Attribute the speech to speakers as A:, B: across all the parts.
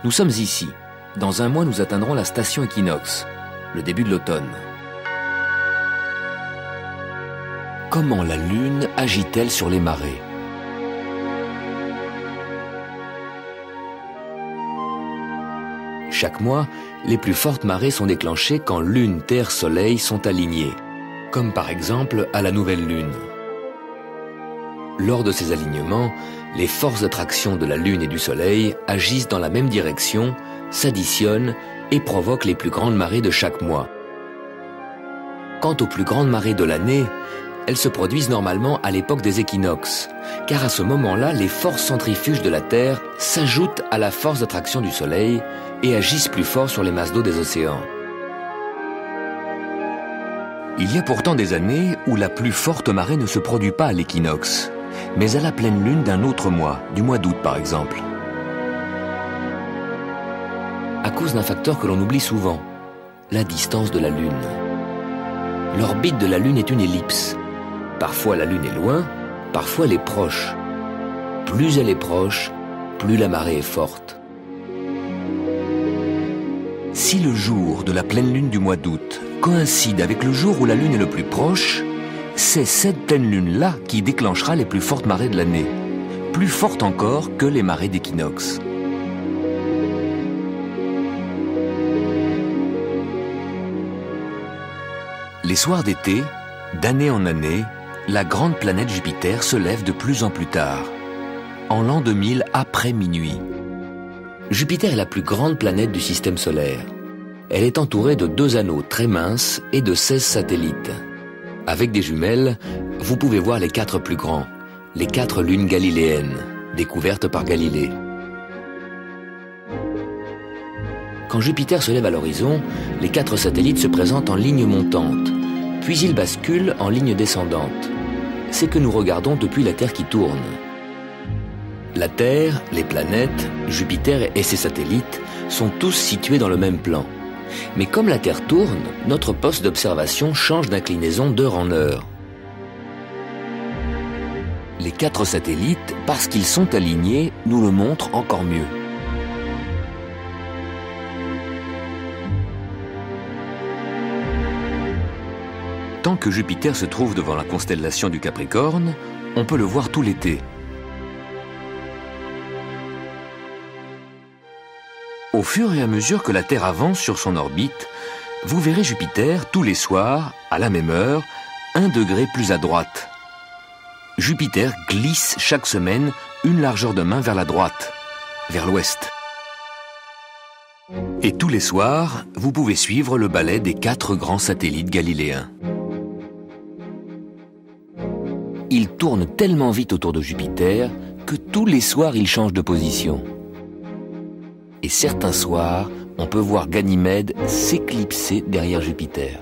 A: Nous sommes ici. Dans un mois, nous atteindrons la station équinoxe, le début de l'automne. Comment la Lune agit-elle sur les marées? Chaque mois, les plus fortes marées sont déclenchées quand Lune, Terre, Soleil sont alignés, comme par exemple à la nouvelle Lune. Lors de ces alignements, les forces d'attraction de la Lune et du Soleil agissent dans la même direction, s'additionnent et provoquent les plus grandes marées de chaque mois. Quant aux plus grandes marées de l'année, elles se produisent normalement à l'époque des équinoxes, car à ce moment-là, les forces centrifuges de la Terre s'ajoutent à la force d'attraction du Soleil et agissent plus fort sur les masses d'eau des océans. Il y a pourtant des années où la plus forte marée ne se produit pas à l'équinoxe, mais à la pleine lune d'un autre mois, du mois d'août par exemple. À cause d'un facteur que l'on oublie souvent, la distance de la Lune. L'orbite de la Lune est une ellipse. Parfois la Lune est loin, parfois elle est proche. Plus elle est proche, plus la marée est forte. Si le jour de la pleine lune du mois d'août coïncide avec le jour où la Lune est le plus proche, c'est cette pleine lune-là qui déclenchera les plus fortes marées de l'année, plus fortes encore que les marées d'équinoxe. Les soirs d'été, d'année en année, la grande planète Jupiter se lève de plus en plus tard, en l'an 2000 après minuit. Jupiter est la plus grande planète du système solaire. Elle est entourée de 2 anneaux très minces et de 16 satellites. Avec des jumelles, vous pouvez voir les 4 plus grands, les 4 lunes galiléennes, découvertes par Galilée. Quand Jupiter se lève à l'horizon, les 4 satellites se présentent en ligne montante, puis ils basculent en ligne descendante. C'est que nous regardons depuis la Terre qui tourne. La Terre, les planètes, Jupiter et ses satellites sont tous situés dans le même plan. Mais comme la Terre tourne, notre poste d'observation change d'inclinaison d'heure en heure. Les 4 satellites, parce qu'ils sont alignés, nous le montrent encore mieux. Tant que Jupiter se trouve devant la constellation du Capricorne, on peut le voir tout l'été. Au fur et à mesure que la Terre avance sur son orbite, vous verrez Jupiter tous les soirs, à la même heure, 1 degré plus à droite. Jupiter glisse chaque semaine une largeur de main vers la droite, vers l'ouest. Et tous les soirs, vous pouvez suivre le balai des 4 grands satellites galiléens. Ils tournent tellement vite autour de Jupiter que tous les soirs ils changent de position. Et certains soirs, on peut voir Ganymède s'éclipser derrière Jupiter.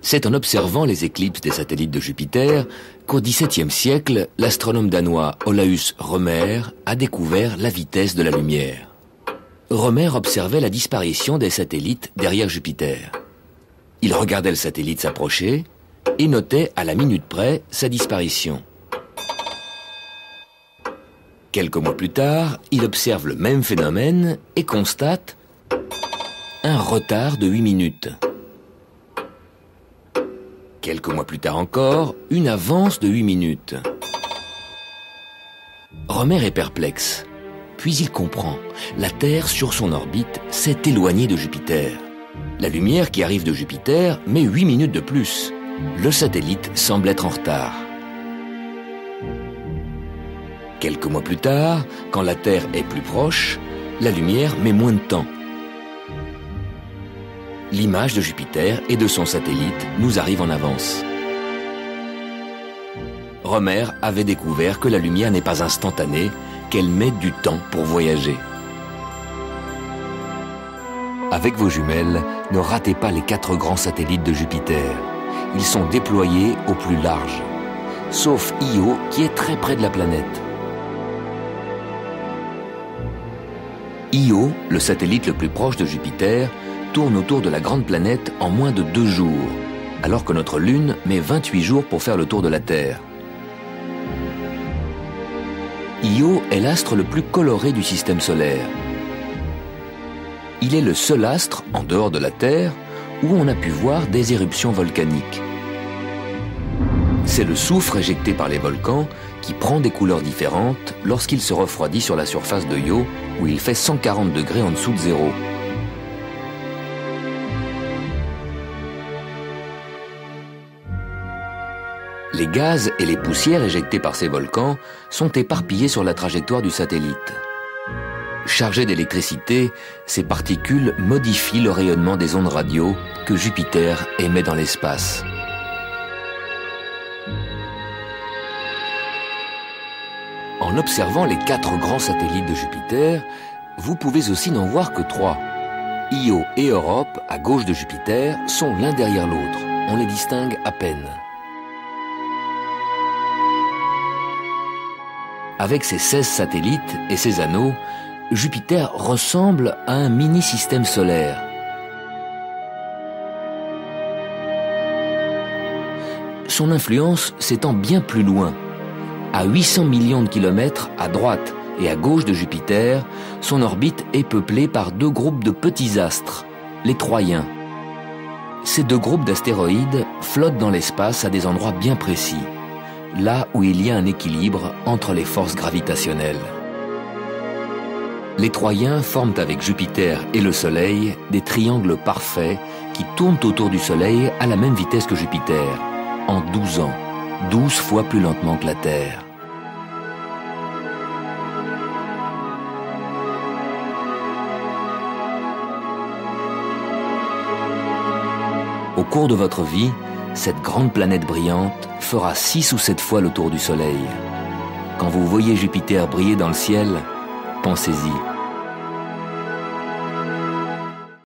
A: C'est en observant les éclipses des satellites de Jupiter qu'au XVIIe siècle, l'astronome danois Olaus Rømer a découvert la vitesse de la lumière. Rømer observait la disparition des satellites derrière Jupiter. Il regardait le satellite s'approcher et notait à la minute près sa disparition. Quelques mois plus tard, il observe le même phénomène et constate un retard de 8 minutes. Quelques mois plus tard encore, une avance de 8 minutes. Rømer est perplexe. Puis il comprend. La Terre, sur son orbite, s'est éloignée de Jupiter. La lumière qui arrive de Jupiter met 8 minutes de plus. Le satellite semble être en retard. Quelques mois plus tard, quand la Terre est plus proche, la lumière met moins de temps. L'image de Jupiter et de son satellite nous arrive en avance. Rømer avait découvert que la lumière n'est pas instantanée, qu'elle met du temps pour voyager. Avec vos jumelles, ne ratez pas les 4 grands satellites de Jupiter. Ils sont déployés au plus large, sauf Io qui est très près de la planète. Io, le satellite le plus proche de Jupiter, tourne autour de la grande planète en moins de 2 jours, alors que notre Lune met 28 jours pour faire le tour de la Terre. Io est l'astre le plus coloré du système solaire. Il est le seul astre, en dehors de la Terre, où on a pu voir des éruptions volcaniques. C'est le soufre éjecté par les volcans qui prend des couleurs différentes lorsqu'il se refroidit sur la surface de Io, où il fait 140 degrés en dessous de zéro. Les gaz et les poussières éjectés par ces volcans sont éparpillés sur la trajectoire du satellite. Chargés d'électricité, ces particules modifient le rayonnement des ondes radio que Jupiter émet dans l'espace. En observant les 4 grands satellites de Jupiter, vous pouvez aussi n'en voir que 3. Io et Europe, à gauche de Jupiter, sont l'un derrière l'autre. On les distingue à peine. Avec ses 16 satellites et ses anneaux, Jupiter ressemble à un mini-système solaire. Son influence s'étend bien plus loin. À 800 millions de kilomètres à droite et à gauche de Jupiter, son orbite est peuplée par 2 groupes de petits astres, les Troyens. Ces 2 groupes d'astéroïdes flottent dans l'espace à des endroits bien précis, là où il y a un équilibre entre les forces gravitationnelles. Les Troyens forment avec Jupiter et le Soleil des triangles parfaits qui tournent autour du Soleil à la même vitesse que Jupiter, en 12 ans, 12 fois plus lentement que la Terre. Au cours de votre vie, cette grande planète brillante fera 6 ou 7 fois le tour du Soleil. Quand vous voyez Jupiter briller dans le ciel, pensez-y.